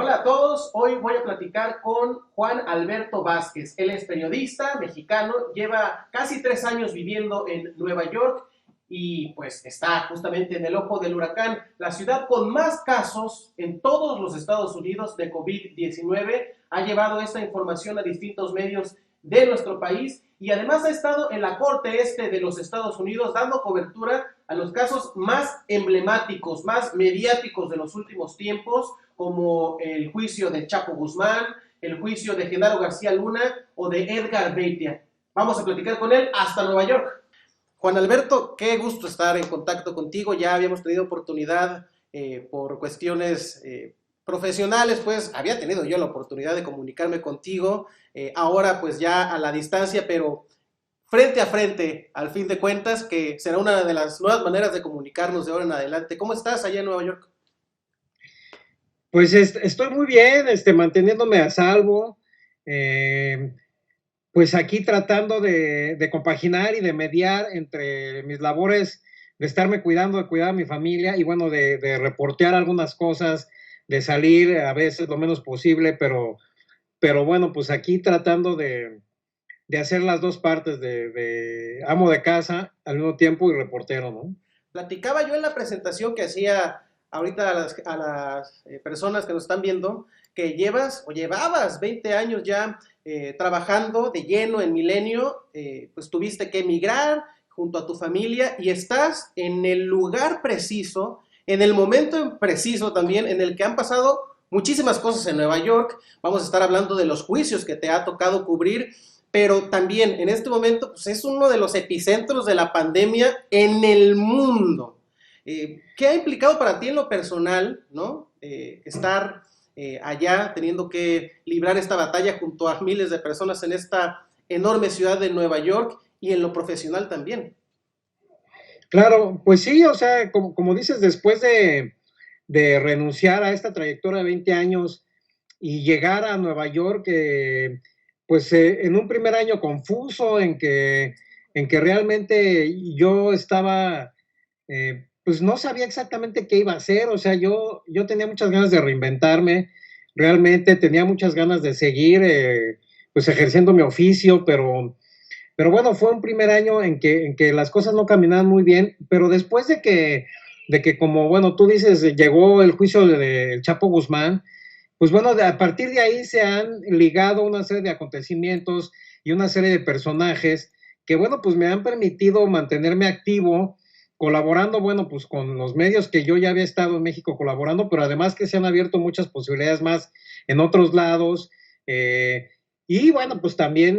Hola a todos, hoy voy a platicar con Juan Alberto Vázquez. Él es periodista mexicano, lleva casi 3 años viviendo en Nueva York y pues está justamente en el ojo del huracán, la ciudad con más casos en todos los Estados Unidos de COVID-19. Ha llevado esta información a distintos medios de nuestro país y además ha estado en la corte este de los Estados Unidos dando cobertura a los casos más emblemáticos, más mediáticos de los últimos tiempos, como el juicio de Chapo Guzmán, el juicio de Genaro García Luna o de Edgar Beitia. Vamos a platicar con él hasta Nueva York. Juan Alberto, qué gusto estar en contacto contigo. Ya habíamos tenido oportunidad por cuestiones profesionales, pues había tenido yo la oportunidad de comunicarme contigo, ahora pues ya a la distancia, pero frente a frente, al fin de cuentas, que será una de las nuevas maneras de comunicarnos de ahora en adelante. ¿Cómo estás allá en Nueva York? Pues estoy muy bien, manteniéndome a salvo, eh, pues aquí tratando de compaginar y de mediar entre mis labores de estarme cuidando, de cuidar a mi familia y bueno, de reportear algunas cosas, de salir a veces lo menos posible, pero bueno, pues aquí tratando de hacer las dos partes de amo de casa al mismo tiempo y reportero, ¿no? Platicaba yo en la presentación que hacía ahorita a las personas que nos están viendo, que llevas o llevabas 20 años ya trabajando de lleno en Milenio, pues tuviste que emigrar junto a tu familia y estás en el lugar preciso, en el momento preciso también en el que han pasado muchísimas cosas en Nueva York. Vamos a estar hablando de los juicios que te ha tocado cubrir, pero también en este momento pues, es uno de los epicentros de la pandemia en el mundo. ¿Qué ha implicado para ti en lo personal, ¿no? Estar allá teniendo que librar esta batalla junto a miles de personas en esta enorme ciudad de Nueva York y en lo profesional también? Claro, pues sí, o sea, como dices, después de renunciar a esta trayectoria de 20 años y llegar a Nueva York, pues en un primer año confuso, en que realmente yo estaba, pues no sabía exactamente qué iba a hacer, o sea, yo tenía muchas ganas de reinventarme, realmente tenía muchas ganas de seguir, pues ejerciendo mi oficio, pero bueno, fue un primer año en que las cosas no caminaban muy bien, pero después de que como, bueno, tú dices, llegó el juicio del Chapo Guzmán, pues bueno, a partir de ahí se han ligado una serie de acontecimientos y una serie de personajes que, bueno, pues me han permitido mantenerme activo, colaborando, bueno, pues con los medios que yo ya había estado en México colaborando, pero además que se han abierto muchas posibilidades más en otros lados. Y bueno, pues también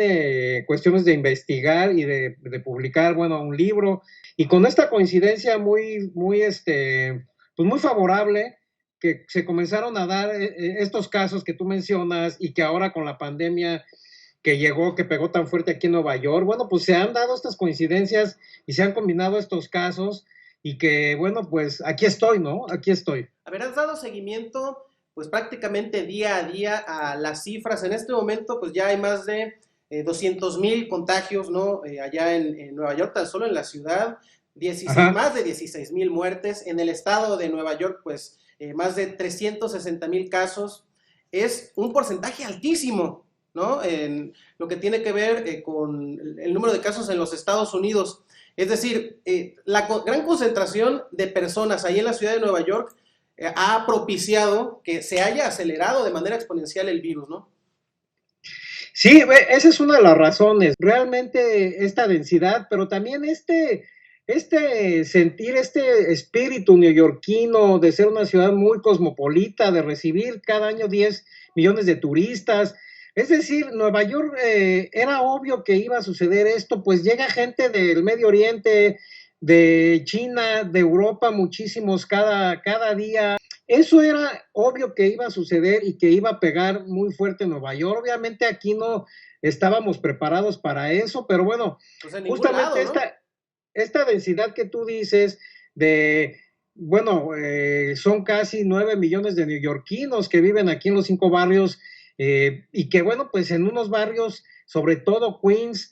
cuestiones de investigar y de publicar, bueno, un libro. Y con esta coincidencia pues muy favorable, que se comenzaron a dar estos casos que tú mencionas y que ahora con la pandemia que llegó, que pegó tan fuerte aquí en Nueva York, bueno, pues se han dado estas coincidencias y se han combinado estos casos y que, bueno, pues aquí estoy, ¿no? Aquí estoy. Habrás dado seguimiento pues prácticamente día a día a las cifras. En este momento pues ya hay más de 200,000 contagios, ¿no? Allá en Nueva York, tan solo en la ciudad, 16, Ajá. más de 16,000 muertes. En el estado de Nueva York pues más de 360,000 casos. Es un porcentaje altísimo, ¿no? En lo que tiene que ver con el número de casos en los Estados Unidos. Es decir, la gran concentración de personas ahí en la ciudad de Nueva York ha propiciado que se haya acelerado de manera exponencial el virus, ¿no? Sí, esa es una de las razones. Realmente esta densidad, pero también este sentir, este espíritu neoyorquino de ser una ciudad muy cosmopolita, de recibir cada año 10 millones de turistas. Es decir, Nueva York era obvio que iba a suceder esto, pues llega gente del Medio Oriente, de China, de Europa, muchísimos cada día. Eso era obvio que iba a suceder y que iba a pegar muy fuerte en Nueva York. Obviamente aquí no estábamos preparados para eso, pero bueno, Pues en ningún justamente lado, ¿no? esta densidad que tú dices de, bueno, son casi 9 millones de neoyorquinos que viven aquí en los 5 barrios y que bueno, pues en unos barrios, sobre todo Queens,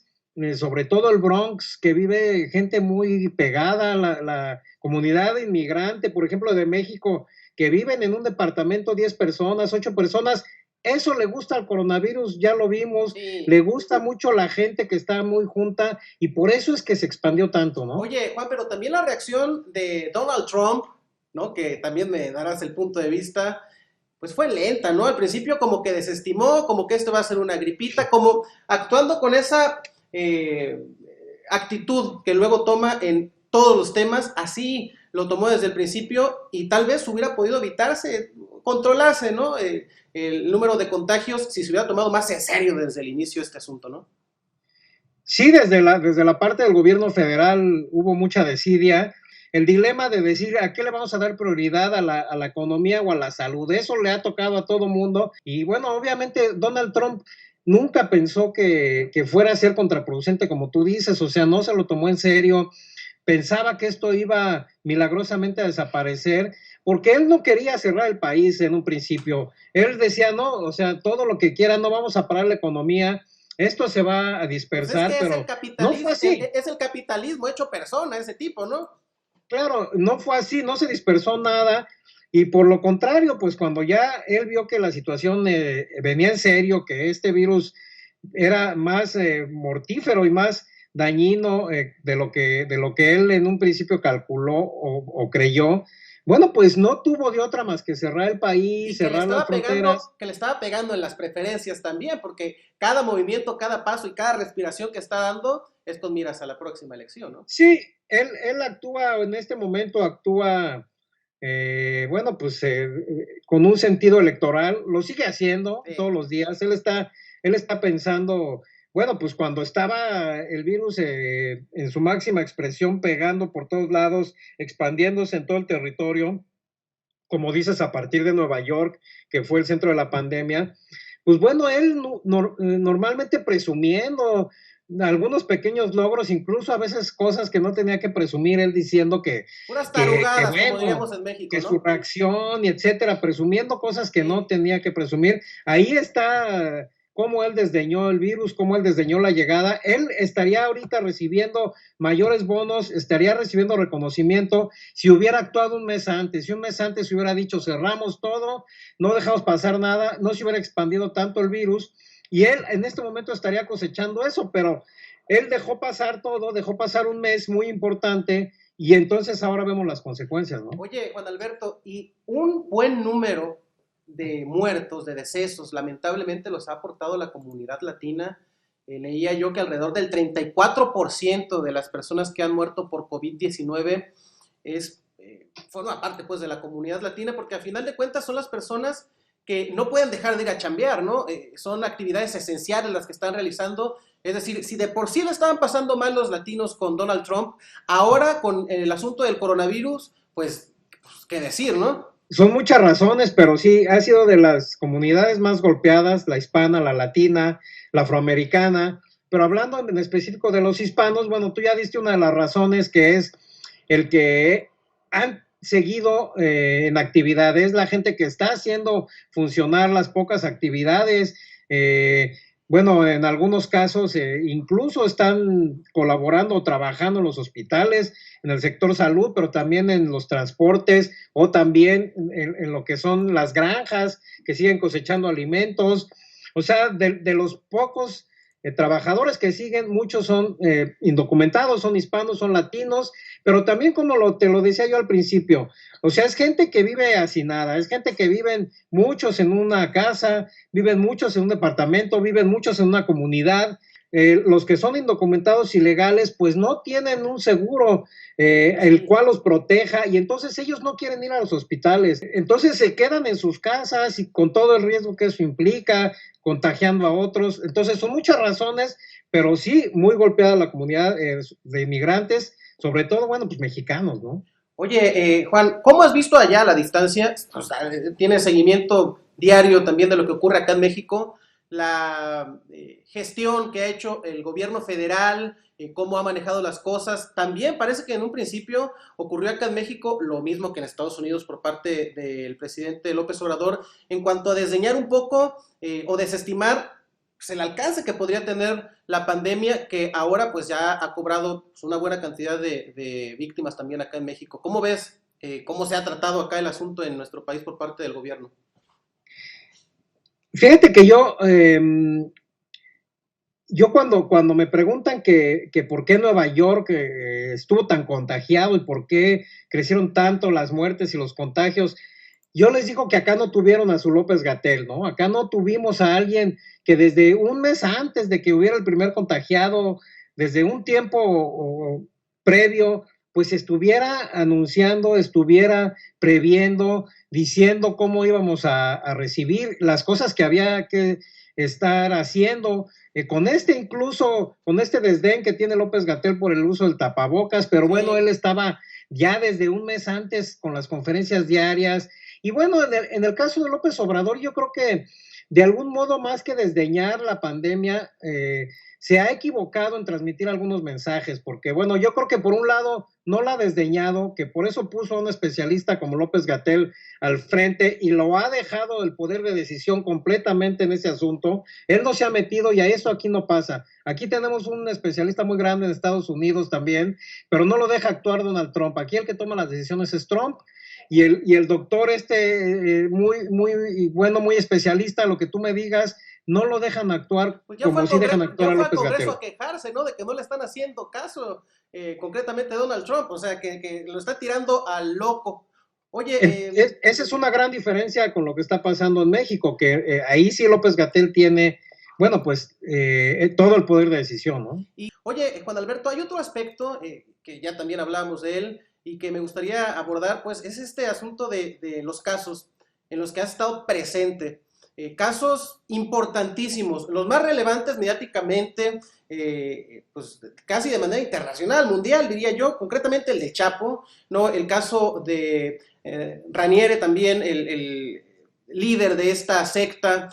sobre todo el Bronx, que vive gente muy pegada, la comunidad inmigrante, por ejemplo, de México, que viven en un departamento 10 personas, 8 personas. Eso le gusta al coronavirus, ya lo vimos, Sí. le gusta mucho la gente que está muy junta y por eso es que se expandió tanto, ¿no? Oye, Juan, pero también la reacción de Donald Trump, ¿no? Que también me darás el punto de vista, pues fue lenta, ¿no? Al principio como que desestimó, como que esto va a ser una gripita, como actuando con esa actitud que luego toma en todos los temas, así lo tomó desde el principio y tal vez hubiera podido evitarse, controlarse, ¿no? El número de contagios si se hubiera tomado más en serio desde el inicio este asunto, ¿no? Sí, desde la parte del gobierno federal hubo mucha desidia. El dilema de decir a qué le vamos a dar prioridad a la economía o a la salud, eso le ha tocado a todo mundo. Y bueno, obviamente Donald Trump nunca pensó que fuera a ser contraproducente, como tú dices, o sea, no se lo tomó en serio, pensaba que esto iba milagrosamente a desaparecer, porque él no quería cerrar el país en un principio. Él decía, no, o sea, todo lo que quiera, no vamos a parar la economía, esto se va a Pues es dispersar, que pero no fue así. es el capitalismo hecho persona, ese tipo, ¿no? Claro, no fue así, no se dispersó nada y por lo contrario, pues cuando ya él vio que la situación venía en serio, que este virus era más mortífero y más dañino de lo que él en un principio calculó o creyó, bueno, pues no tuvo de otra más que cerrar el país, Y que le cerrar las estaba fronteras. pegando, que le estaba pegando en las preferencias también, porque cada movimiento, cada paso y cada respiración que está dando es con miras a la próxima elección, ¿no? Sí, él actúa, en este momento actúa, bueno, pues con un sentido electoral, lo sigue haciendo Sí. todos los días, él está pensando, bueno, pues cuando estaba el virus en su máxima expresión, pegando por todos lados, expandiéndose en todo el territorio, como dices, a partir de Nueva York, que fue el centro de la pandemia, pues bueno, él normalmente presumiendo algunos pequeños logros, incluso a veces cosas que no tenía que presumir, él diciendo que, Puras que tarugadas, como bueno, diríamos en México, que su ¿no? reacción y etcétera, presumiendo cosas que no Sí. tenía que presumir. Ahí está cómo él desdeñó el virus, cómo él desdeñó la llegada. Él estaría ahorita recibiendo mayores bonos, estaría recibiendo reconocimiento si hubiera actuado un mes antes, si un mes antes hubiera dicho cerramos todo, no dejamos pasar nada, no se hubiera expandido tanto el virus y él en este momento estaría cosechando eso, pero él dejó pasar todo, dejó pasar un mes muy importante y entonces ahora vemos las consecuencias, ¿no? Oye, Juan Alberto, y un buen número de muertos, de decesos, lamentablemente los ha aportado la comunidad latina. Leía yo que alrededor del 34% de las personas que han muerto por COVID-19 forma parte pues de la comunidad latina, porque a final de cuentas son las personas que no pueden dejar de ir a chambear, ¿no? Son actividades esenciales las que están realizando. Es decir, si de por sí lo estaban pasando mal los latinos con Donald Trump, ahora con el asunto del coronavirus, pues qué decir, ¿no? Son muchas razones, pero sí, ha sido de las comunidades más golpeadas, la hispana, la latina, la afroamericana, pero hablando en específico de los hispanos, bueno, tú ya diste una de las razones que es el que han seguido en actividades, la gente que está haciendo funcionar las pocas actividades, bueno, en algunos casos incluso están colaborando o trabajando en los hospitales, en el sector salud, pero también en los transportes o también en lo que son las granjas que siguen cosechando alimentos. O sea, de los pocos trabajadores que siguen, muchos son indocumentados, son hispanos, son latinos, pero también como te lo decía yo al principio, o sea, es gente que vive hacinada, es gente que viven muchos en una casa, viven muchos en un departamento, viven muchos en una comunidad. Los que son indocumentados ilegales, pues no tienen un seguro el cual los proteja y entonces ellos no quieren ir a los hospitales. Entonces se quedan en sus casas y con todo el riesgo que eso implica, contagiando a otros. Entonces son muchas razones, pero sí muy golpeada la comunidad de inmigrantes, sobre todo, bueno, pues mexicanos, ¿no? Oye, Juan, ¿cómo has visto allá a la distancia? O sea, ¿tienes seguimiento diario también de lo que ocurre acá en México? La gestión que ha hecho el gobierno federal, cómo ha manejado las cosas. También parece que en un principio ocurrió acá en México lo mismo que en Estados Unidos por parte del presidente López Obrador en cuanto a desdeñar un poco o desestimar pues, el alcance que podría tener la pandemia, que ahora pues ya ha cobrado pues, una buena cantidad de víctimas también acá en México. ¿Cómo ves cómo se ha tratado acá el asunto en nuestro país por parte del gobierno. Fíjate que yo cuando me preguntan que por qué Nueva York estuvo tan contagiado y por qué crecieron tanto las muertes y los contagios, yo les digo que acá no tuvieron a su López-Gatell, ¿no? Acá no tuvimos a alguien que desde un mes antes de que hubiera el primer contagiado, desde un tiempo previo, pues estuviera anunciando, estuviera previendo, diciendo cómo íbamos a recibir las cosas que había que estar haciendo. Con incluso, con este desdén que tiene López-Gatell por el uso del tapabocas, pero bueno, Sí. él estaba ya desde un mes antes con las conferencias diarias. Y bueno, en el caso de López Obrador, yo creo que de algún modo, más que desdeñar la pandemia, se ha equivocado en transmitir algunos mensajes, porque bueno, yo creo que por un lado no la ha desdeñado, que por eso puso a un especialista como López-Gatell al frente y lo ha dejado el poder de decisión completamente en ese asunto. Él no se ha metido y a eso aquí no pasa. Aquí tenemos un especialista muy grande en Estados Unidos también, pero no lo deja actuar Donald Trump. Aquí el que toma las decisiones es Trump. Y el doctor muy bueno, muy especialista, lo que tú me digas, no lo dejan actuar Pues como si dejan ya actuar a fue al López-Gatell. Congreso a quejarse, ¿no? De que no le están haciendo caso, concretamente Donald Trump, o sea, que lo está tirando al loco. Oye, Esa es una gran diferencia con lo que está pasando en México, que ahí sí López-Gatell tiene, bueno, pues todo el poder de decisión, ¿no? y oye, Juan Alberto, hay otro aspecto que ya también hablamos de él y que me gustaría abordar, pues es este asunto de los casos en los que has estado presente. Casos importantísimos, los más relevantes mediáticamente, pues casi de manera internacional, mundial, diría yo, concretamente el de Chapo, ¿no? El caso de Raniere también, el líder de esta secta,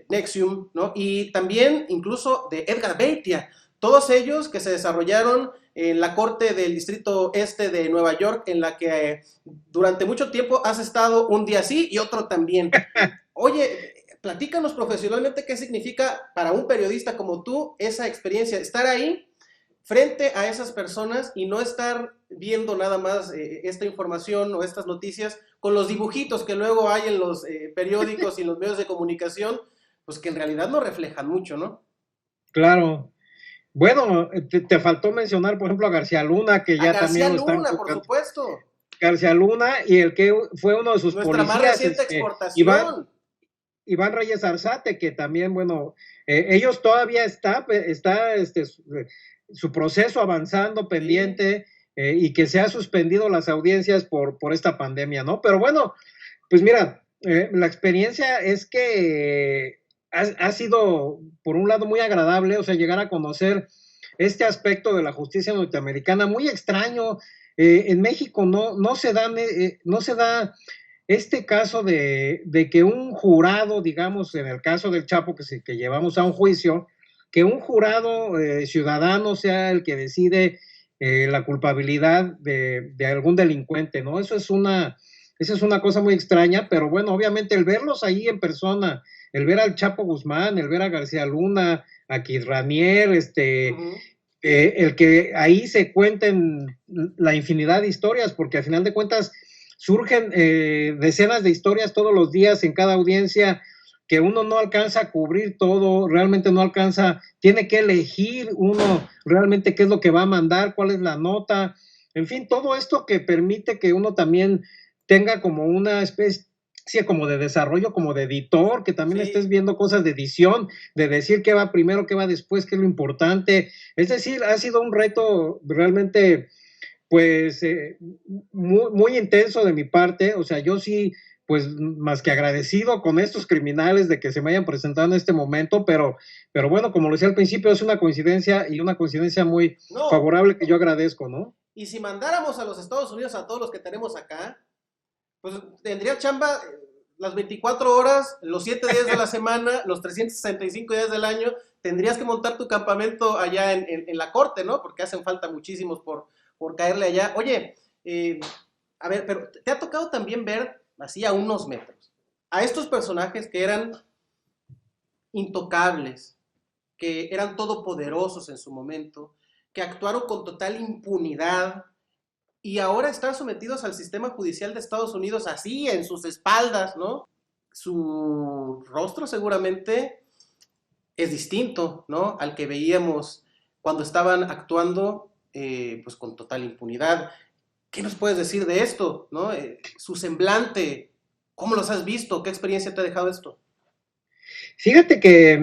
Nexium, ¿no? Y también incluso de Edgar Beitia, todos ellos que se desarrollaron en la corte del distrito este de Nueva York, en la que durante mucho tiempo has estado un día sí y otro también. Oye, platícanos profesionalmente qué significa para un periodista como tú esa experiencia, estar ahí frente a esas personas y no estar viendo nada más esta información o estas noticias con los dibujitos que luego hay en los periódicos y los medios de comunicación, pues que en realidad no reflejan mucho, ¿no? Claro. Bueno, te faltó mencionar, por ejemplo, a García Luna, que A ya también García lo están Luna, por juzgando. supuesto, García Luna y el que fue uno de sus nuestra más policías, reciente Iván, exportación. Iván Reyes Arzate, que también, bueno, ellos todavía está su proceso avanzando Sí. pendiente y que se ha suspendido las audiencias por esta pandemia, ¿no? Pero bueno, pues mira, la experiencia es que ha sido, por un lado, muy agradable, o sea, llegar a conocer este aspecto de la justicia norteamericana, muy extraño. En México no se da este caso de que un jurado, digamos, en el caso del Chapo que llevamos a un juicio, que un jurado ciudadano sea el que decide la culpabilidad de algún delincuente, ¿no? Esa es una cosa muy extraña, pero bueno, obviamente el verlos ahí en persona, el ver al Chapo Guzmán, el ver a García Luna, a Kid Ranier, Uh -huh. el que ahí se cuenten la infinidad de historias, porque al final de cuentas surgen decenas de historias todos los días en cada audiencia que uno no alcanza a cubrir todo, realmente no alcanza, tiene que elegir uno realmente qué es lo que va a mandar, cuál es la nota, en fin, todo esto que permite que uno también tenga como una especie como de desarrollo, como de editor, que también estés Sí. viendo cosas de edición, de decir qué va primero, qué va después, qué es lo importante. Es decir, ha sido un reto realmente, pues, muy intenso de mi parte. O sea, yo sí, pues, más que agradecido con estos criminales de que se me hayan presentado en este momento, pero bueno, como lo decía al principio, es una coincidencia y una coincidencia muy No, favorable que yo agradezco, ¿no? y si mandáramos a los Estados Unidos a todos los que tenemos acá, pues tendría chamba las 24 horas, los 7 días de la semana, los 365 días del año, tendrías que montar tu campamento allá en la corte, ¿no? Porque hacen falta muchísimos por caerle allá. Oye, a ver, pero te ha tocado también ver, así a unos metros, a estos personajes que eran intocables, que eran todopoderosos en su momento, que actuaron con total impunidad, y ahora están sometidos al sistema judicial de Estados Unidos así, en sus espaldas, ¿no? Su rostro seguramente es distinto, ¿no? Al que veíamos cuando estaban actuando pues con total impunidad. ¿Qué nos puedes decir de esto, no? Su semblante, ¿cómo los has visto? ¿Qué experiencia te ha dejado esto? Fíjate que,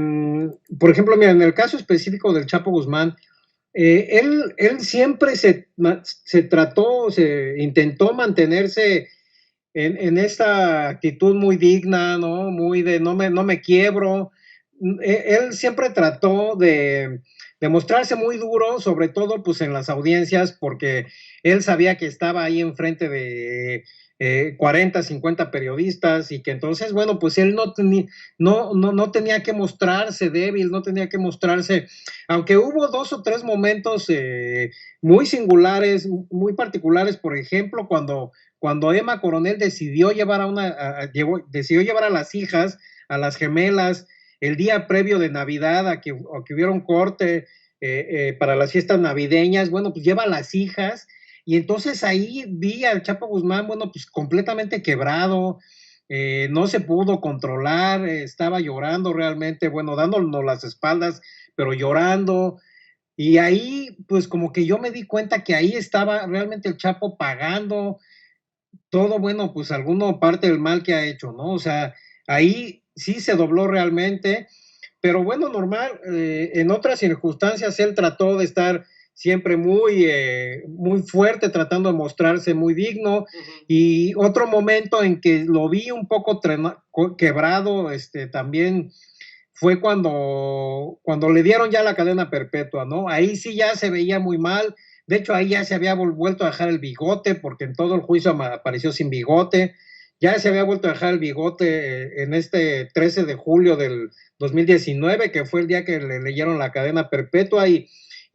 por ejemplo, mira, en el caso específico del Chapo Guzmán, él siempre se trató, se intentó mantenerse en esta actitud muy digna, ¿no? Muy de no me quiebro. Él siempre trató de mostrarse muy duro, sobre todo pues en las audiencias, porque él sabía que estaba ahí enfrente de 40, 50 periodistas y que entonces, bueno, pues él no tenía que mostrarse débil, no tenía que mostrarse, aunque hubo 2 o 3 momentos muy singulares, muy particulares, por ejemplo, cuando Emma Coronel decidió llevar decidió llevar a las hijas, a las gemelas, el día previo de Navidad, a que hubiera un corte para las fiestas navideñas, bueno, pues lleva a las hijas, y entonces ahí vi al Chapo Guzmán, bueno, pues completamente quebrado, no se pudo controlar, estaba llorando realmente, bueno, dándonos las espaldas, pero llorando, y ahí, pues como que yo me di cuenta que ahí estaba realmente el Chapo pagando todo, bueno, pues alguno parte del mal que ha hecho, ¿no? O sea, ahí sí se dobló realmente, pero bueno, normal, en otras circunstancias él trató de estar siempre muy fuerte, tratando de mostrarse muy digno, y otro momento en que lo vi un poco quebrado, también fue cuando le dieron ya la cadena perpetua, ¿no? Ahí sí ya se veía muy mal. De hecho, ahí ya se había vuelto a dejar el bigote, porque en todo el juicio apareció sin bigote. Ya se había vuelto a dejar el bigote en este 13 de julio del 2019, que fue el día que le leyeron la cadena perpetua, y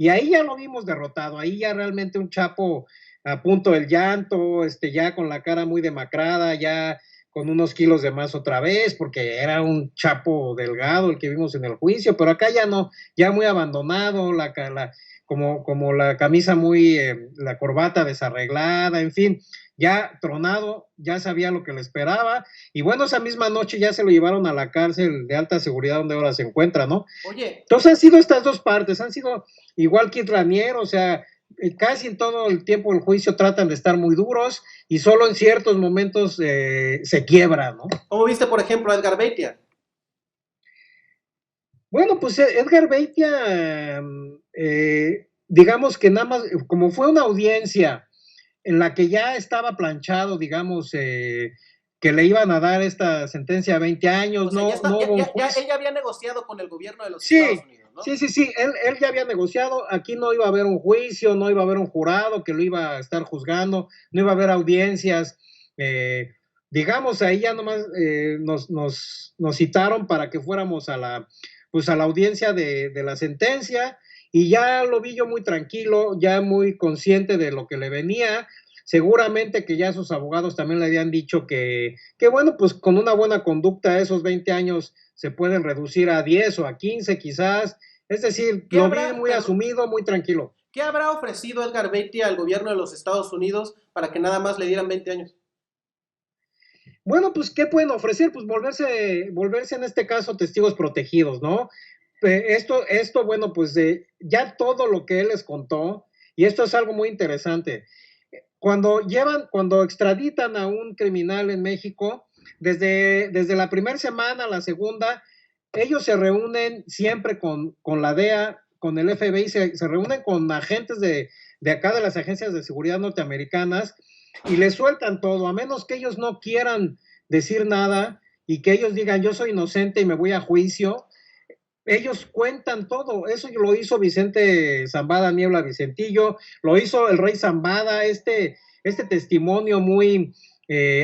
ahí ya lo vimos derrotado. Ahí ya realmente un Chapo a punto del llanto, ya con la cara muy demacrada, ya con unos kilos de más otra vez, porque era un Chapo delgado el que vimos en el juicio, pero acá ya no, ya muy abandonado, como la camisa muy, la corbata desarreglada, en fin, ya tronado, ya sabía lo que le esperaba, y bueno, esa misma noche ya se lo llevaron a la cárcel de alta seguridad donde ahora se encuentra, ¿no? Oye, Entonces han sido estas dos partes, han sido igual que Ranier, o sea, casi en todo el tiempo del juicio tratan de estar muy duros y solo en ciertos momentos se quiebra, ¿no? ¿cómo viste, por ejemplo, a Edgar Beitia? Bueno, pues Edgar Beitia, digamos que nada más, como fue una audiencia en la que ya estaba planchado, digamos, que le iban a dar esta sentencia a 20 O años, sea, ya, está, no hubo un juicio. ella había negociado con el gobierno de los Estados Sí, Unidos, ¿no? sí, él ya había negociado, aquí no iba a haber un juicio, no iba a haber un jurado que lo iba a estar juzgando, no iba a haber audiencias, digamos, ahí ya nomás nos citaron para que fuéramos pues a la audiencia de la sentencia, y ya lo vi yo muy tranquilo, ya muy consciente de lo que le venía, seguramente que ya sus abogados también le habían dicho que bueno, pues con una buena conducta esos 20 años se pueden reducir a 10 o a 15 quizás, es decir, ¿Qué lo vi habrá, muy asumido, muy tranquilo. ¿Qué habrá ofrecido Edgar Beitia al gobierno de los Estados Unidos para que nada más le dieran 20 años? Bueno, pues, ¿qué pueden ofrecer? Pues volverse en este caso testigos protegidos, ¿no? Bueno, pues ya todo lo que él les contó, y esto es algo muy interesante, cuando extraditan a un criminal en México, desde la primera semana a la segunda, ellos se reúnen siempre con la DEA, con el FBI, se reúnen con agentes de acá de las agencias de seguridad norteamericanas y les sueltan todo, a menos que ellos no quieran decir nada y que ellos digan yo soy inocente y me voy a juicio. Ellos cuentan todo, eso lo hizo Vicente Zambada Niebla Vicentillo, lo hizo el Rey Zambada, este testimonio muy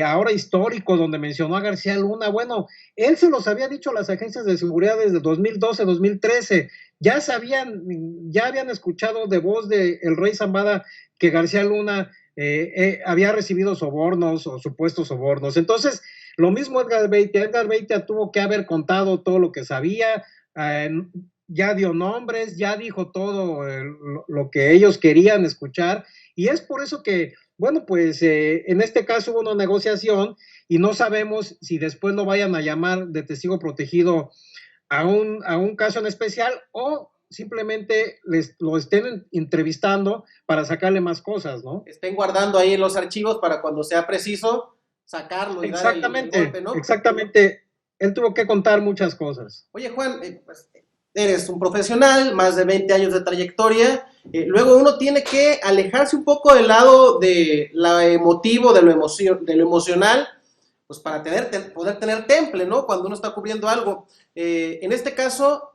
ahora histórico donde mencionó a García Luna. Bueno, él se los había dicho a las agencias de seguridad desde 2012, 2013, ya habían escuchado de voz de el Rey Zambada que García Luna había recibido sobornos o supuestos sobornos. Entonces, lo mismo Edgar Beitia tuvo que haber contado todo lo que sabía, eh, ya dio nombres, ya dijo todo lo que ellos querían escuchar, y es por eso que bueno, pues en este caso hubo una negociación y no sabemos si después lo vayan a llamar de testigo protegido a un caso en especial o simplemente lo estén entrevistando para sacarle más cosas, ¿no? Estén guardando ahí en los archivos para cuando sea preciso sacarlo y dar el golpe, Exactamente, ¿no? exactamente. Él tuvo que contar muchas cosas. Oye, Juan, pues, eres un profesional, más de 20 años de trayectoria. Luego uno tiene que alejarse un poco del lado de lo emotivo, de lo emocional, pues para poder tener temple, ¿no? Cuando uno está cubriendo algo. En este caso,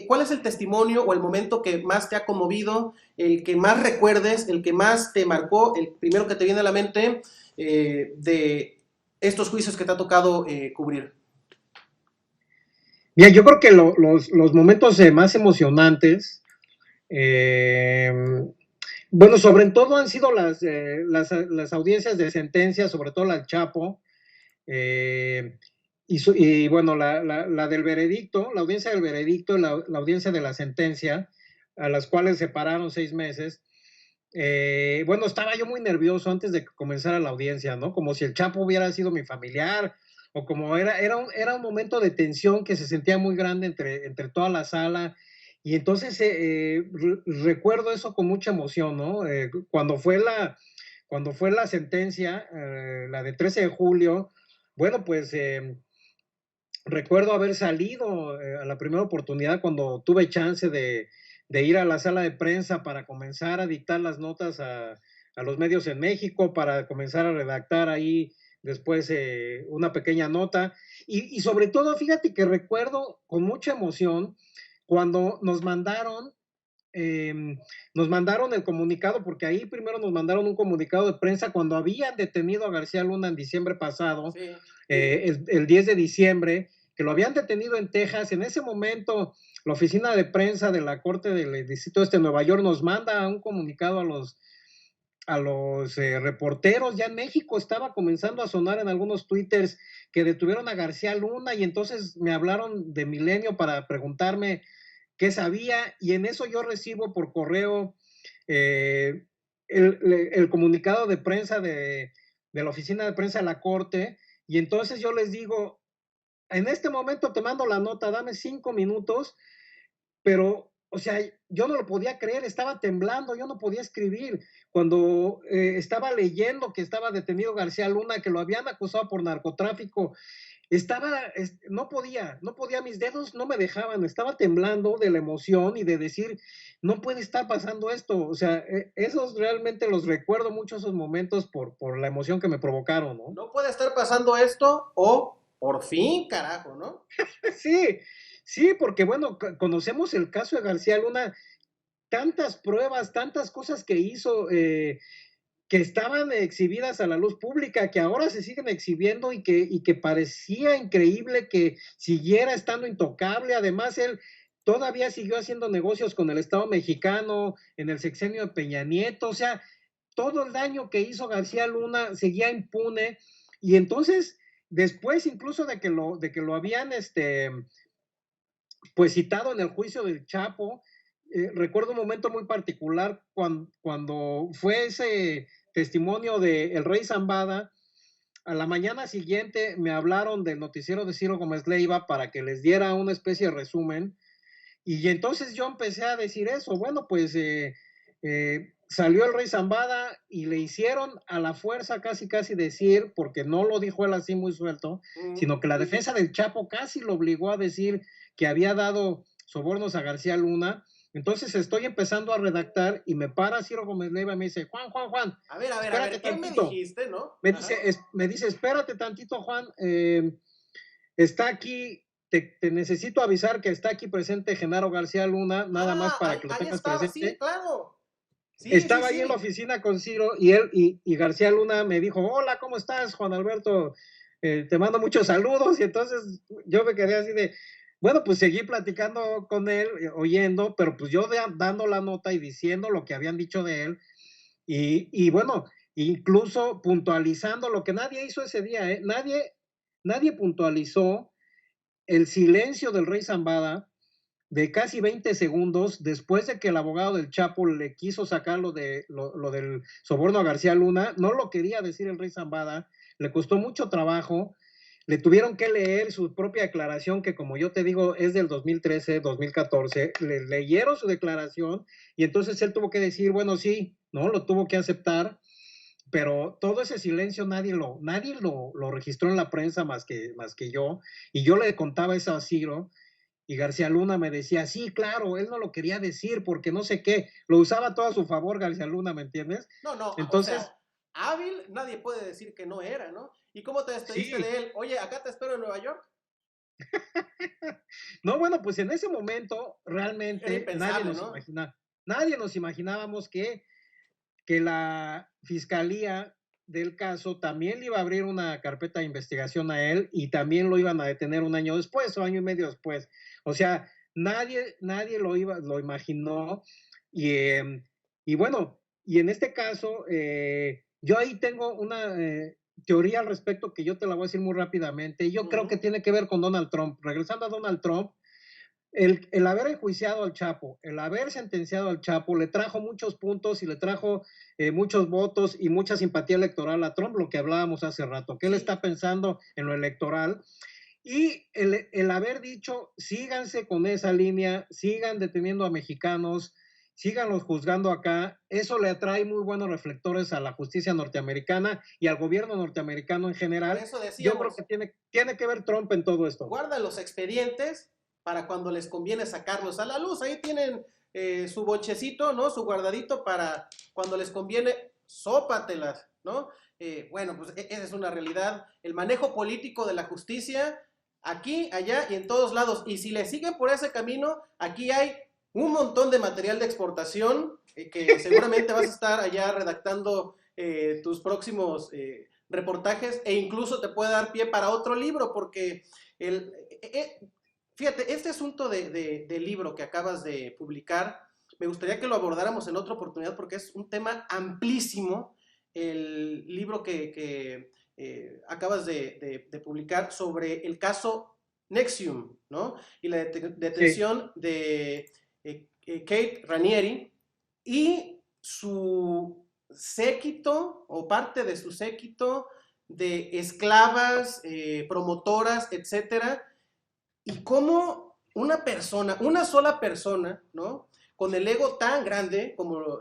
¿cuál es el testimonio o el momento que más te ha conmovido, el que más recuerdes, el que más te marcó, el primero que te viene a la mente de estos juicios que te ha tocado cubrir? Bien, yo creo que los momentos más emocionantes, eh, bueno, sobre todo han sido las audiencias de sentencia, sobre todo la del Chapo, eh, y bueno, la del veredicto, la audiencia del veredicto, la audiencia de la sentencia, a las cuales se pararon 6 meses. Bueno, estaba yo muy nervioso antes de que comenzara la audiencia, ¿no? Como si el Chapo hubiera sido mi familiar, o como era un momento de tensión que se sentía muy grande entre toda la sala. Y entonces recuerdo eso con mucha emoción, ¿no? Cuando fue la sentencia, la de 13 de julio, bueno, pues recuerdo haber salido a la primera oportunidad cuando tuve chance de ir a la sala de prensa para comenzar a dictar las notas a los medios en México, para comenzar a redactar ahí después una pequeña nota. Y sobre todo, fíjate que recuerdo con mucha emoción cuando eh, nos mandaron el comunicado, porque ahí primero nos mandaron un comunicado de prensa cuando habían detenido a García Luna en diciembre pasado, Sí. el 10 de diciembre, que lo habían detenido en Texas. En ese momento, la oficina de prensa de la Corte del Distrito Este de Nueva York nos manda un comunicado a los reporteros. Ya en México estaba comenzando a sonar en algunos twitters que detuvieron a García Luna, y entonces me hablaron de Milenio para preguntarme qué sabía, y en eso yo recibo por correo eh, el comunicado de prensa de la oficina de prensa de la Corte, y entonces yo les digo, en este momento te mando la nota, dame 5 minutos, pero, o sea, yo no lo podía creer, estaba temblando, yo no podía escribir. Cuando estaba leyendo que estaba detenido García Luna, que lo habían acusado por narcotráfico, no podía, mis dedos no me dejaban, estaba temblando de la emoción y de decir, no puede estar pasando esto. O sea, esos realmente los recuerdo mucho, esos momentos, por la emoción que me provocaron, ¿no? No puede estar pasando esto o por fin, carajo, ¿no? Sí, sí, porque bueno, conocemos el caso de García Luna, tantas pruebas, tantas cosas que hizo, que estaban exhibidas a la luz pública, que ahora se siguen exhibiendo, y que parecía increíble que siguiera estando intocable. Además, él todavía siguió haciendo negocios con el Estado mexicano en el sexenio de Peña Nieto. O sea, todo el daño que hizo García Luna seguía impune. Y entonces, después incluso de que lo habían pues citado en el juicio del Chapo, recuerdo un momento muy particular cuando fue ese testimonio de el Rey Zambada. A la mañana siguiente me hablaron del noticiero de Ciro Gómez Leiva para que les diera una especie de resumen, y entonces yo empecé a decir eso. Bueno, pues salió el Rey Zambada y le hicieron a la fuerza casi casi decir, porque no lo dijo él así muy suelto, sino que la defensa del Chapo casi lo obligó a decir que había dado sobornos a García Luna. Entonces estoy empezando a redactar y me para Ciro Gómez Leiva y me dice, Juan, A espérate ver, ¿qué me tantito. dijiste, no? Me dice, espérate tantito, Juan, está aquí, te necesito avisar que está aquí presente Genaro García Luna, nada más Ah, para que lo ahí tengas estaba, sí, presente. claro. Sí, sí, Estaba ahí en la sí. oficina con Ciro, y él y García Luna me dijo, hola, ¿cómo estás, Juan Alberto? Te mando muchos saludos. Y entonces yo me quedé así de, bueno, pues seguí platicando con él, oyendo, pero pues yo dando la nota y diciendo lo que habían dicho de él, y bueno, incluso puntualizando lo que nadie hizo ese día, ¿eh? Nadie puntualizó el silencio del Rey Zambada de casi 20 segundos después de que el abogado del Chapo le quiso sacar lo del soborno a García Luna, no lo quería decir el rey Zambada, le costó mucho trabajo, le tuvieron que leer su propia declaración, que como yo te digo es del 2013, 2014, le leyeron su declaración y entonces él tuvo que decir, bueno, sí, ¿no? Lo tuvo que aceptar, pero todo ese silencio nadie lo registró en la prensa más que yo, y yo le contaba eso a Ciro, y García Luna me decía, sí, claro, él no lo quería decir porque no sé qué, lo usaba todo a su favor García Luna, ¿me entiendes? No, no, o Entonces, sea, hábil nadie puede decir que no era, ¿no? ¿Y cómo te despediste sí, de él? Oye, acá te espero en Nueva York. no, bueno, pues en ese momento Era realmente impensable, ¿no? nadie nos imaginábamos que la fiscalía del caso también le iba a abrir una carpeta de investigación a él y también lo iban a detener un año después o año y medio después. O sea, nadie lo imaginó y, y bueno, y en este caso, yo ahí tengo una teoría al respecto que yo te la voy a decir muy rápidamente. Yo creo que tiene que ver con Donald Trump. Regresando a Donald Trump, el haber enjuiciado al Chapo, el haber sentenciado al Chapo, le trajo muchos puntos y le trajo muchos votos y mucha simpatía electoral a Trump, lo que hablábamos hace rato, que él Sí, está pensando en lo electoral. Y el haber dicho, síganse con esa línea, sigan deteniendo a mexicanos, síganlos juzgando acá, eso le atrae muy buenos reflectores a la justicia norteamericana y al gobierno norteamericano en por general. eso Yo creo decíamos, que tiene que ver Trump en todo esto. guardan los expedientes para cuando les conviene sacarlos a la luz. Ahí tienen su bochecito, ¿no? Su guardadito para cuando les conviene, sópatelas, ¿no? Bueno, pues esa es una realidad. El manejo político de la justicia, aquí, allá y en todos lados. Y si le siguen por ese camino, aquí hay un montón de material de exportación que seguramente vas a estar allá redactando tus próximos reportajes e incluso te puede dar pie para otro libro porque el, fíjate, este asunto del libro que acabas de publicar, me gustaría que lo abordáramos en otra oportunidad porque es un tema amplísimo. El libro que acabas de publicar sobre el caso Nexium, ¿no? Y la Sí, detención de Kate Ranieri y su séquito o parte de su séquito de esclavas, promotoras, etcétera, y cómo una persona, una sola persona, ¿no? Con el ego tan grande como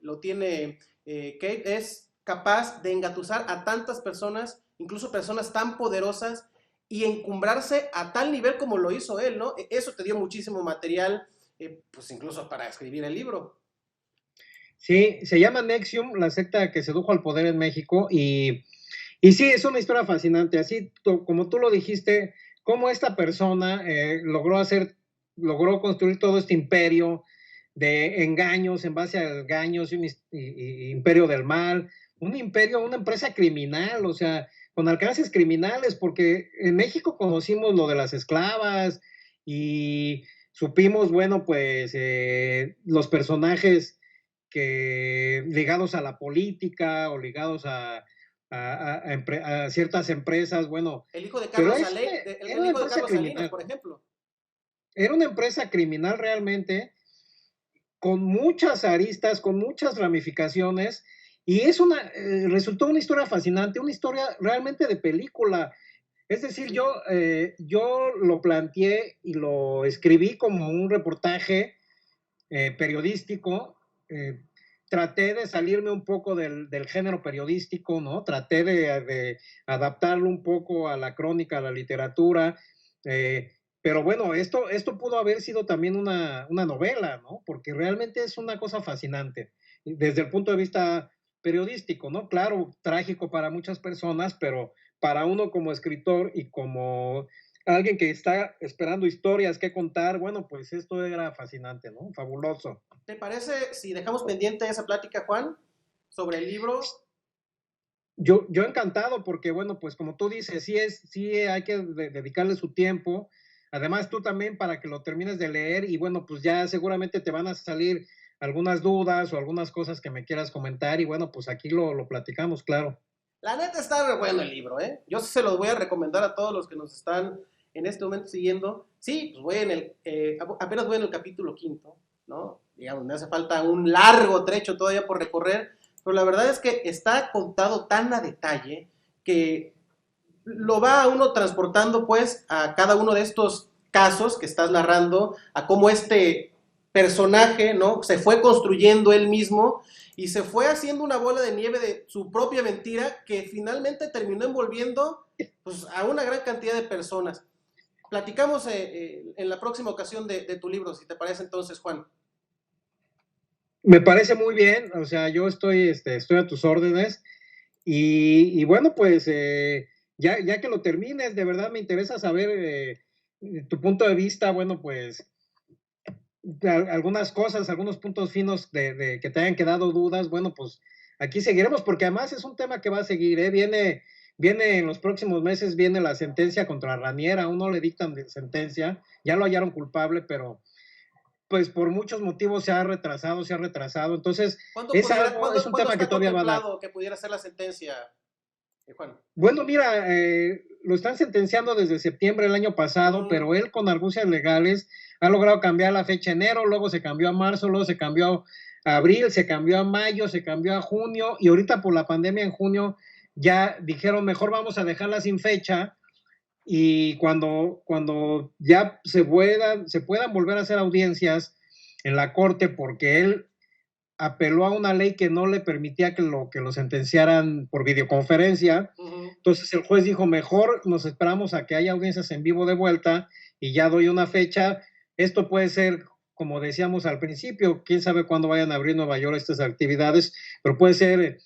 lo tiene Kate, es capaz de engatusar a tantas personas, incluso personas tan poderosas, y encumbrarse a tal nivel como lo hizo él, ¿no? Eso te dio muchísimo material, pues incluso para escribir el libro. sí, se llama Nexium, la secta que sedujo al poder en México, y sí, es una historia fascinante, así como tú lo dijiste, cómo esta persona logró construir todo este imperio de engaños, en base a engaños, y imperio del mal, un imperio, una empresa criminal, o sea, con alcances criminales, porque en México conocimos lo de las esclavas y supimos, bueno, pues los personajes que ligados a la política o ligados a ciertas empresas, bueno, El hijo de pero Carlos Salé, era el una hijo de empresa Carlos Salinas, criminal, por ejemplo. era una empresa criminal realmente, con muchas aristas, con muchas ramificaciones, y resultó una historia fascinante, una historia realmente de película. Es decir, Sí. yo lo planteé y lo escribí como un reportaje periodístico. Traté de salirme un poco del género periodístico, ¿no? Traté de adaptarlo un poco a la crónica, a la literatura, pero bueno, esto pudo haber sido también una novela, ¿no? Porque realmente es una cosa fascinante desde el punto de vista periodístico, ¿no? Claro, trágico para muchas personas, pero para uno como escritor y como alguien que está esperando historias que contar, bueno, pues esto era fascinante, ¿no? Fabuloso. ¿Te parece si dejamos pendiente esa plática, Juan, sobre el libro? Yo encantado porque, bueno, pues como tú dices, sí hay que dedicarle su tiempo. Además, tú también para que lo termines de leer y, bueno, pues ya seguramente te van a salir algunas dudas o algunas cosas que me quieras comentar y, bueno, pues aquí lo platicamos, claro. La neta está re bueno el libro, ¿eh? Yo sí se los voy a recomendar a todos los que nos están en este momento siguiendo. Sí, pues voy apenas voy en el capítulo quinto, ¿no? Digamos, me hace falta un largo trecho todavía por recorrer, pero la verdad es que está contado tan a detalle que lo va a uno transportando pues a cada uno de estos casos que estás narrando, a cómo este personaje, ¿no? Se fue construyendo él mismo y se fue haciendo una bola de nieve de su propia mentira que finalmente terminó envolviendo pues, a una gran cantidad de personas. Platicamos en la próxima ocasión de tu libro, si te parece entonces, Juan. Me parece muy bien, o sea, yo estoy a tus órdenes y bueno, pues ya que lo termines, de verdad me interesa saber tu punto de vista, bueno, pues algunas cosas, algunos puntos finos de que te hayan quedado dudas, bueno, pues aquí seguiremos, porque además es un tema que va a seguir, ¿eh? Viene en los próximos meses, viene la sentencia contra Ranier, aún no le dictan de sentencia, ya lo hallaron culpable, pero pues por muchos motivos se ha retrasado, entonces es un tema que está todavía va a dar. contemplado que pudiera ser la sentencia, Juan? Bueno, mira, lo están sentenciando desde septiembre del año pasado, pero él con argucias legales ha logrado cambiar la fecha enero, luego se cambió a marzo, luego se cambió a abril, se cambió a mayo, se cambió a junio, y ahorita por la pandemia en junio ya dijeron mejor vamos a dejarla sin fecha, y cuando ya se puedan volver a hacer audiencias en la corte, porque él apeló a una ley que no le permitía que lo sentenciaran por videoconferencia. Entonces el juez dijo, mejor nos esperamos a que haya audiencias en vivo de vuelta y ya doy una fecha. Esto puede ser, como decíamos al principio, quién sabe cuándo vayan a abrir Nueva York estas actividades, pero puede ser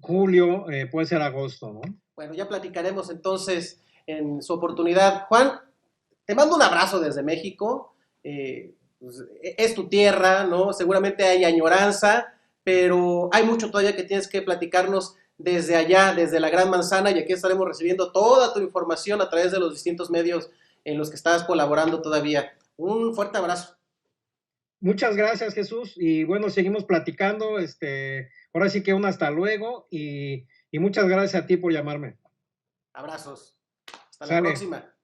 julio, puede ser agosto, ¿no? Bueno, ya platicaremos entonces en su oportunidad. Juan, te mando un abrazo desde México. Pues, es tu tierra, ¿no? Seguramente hay añoranza, pero hay mucho todavía que tienes que platicarnos desde allá, desde la Gran Manzana, y aquí estaremos recibiendo toda tu información a través de los distintos medios en los que estás colaborando todavía. Un fuerte abrazo. Muchas gracias, Jesús, y bueno, seguimos platicando, ahora sí que un hasta luego, y muchas gracias a ti por llamarme. Abrazos. Hasta Sale. la próxima.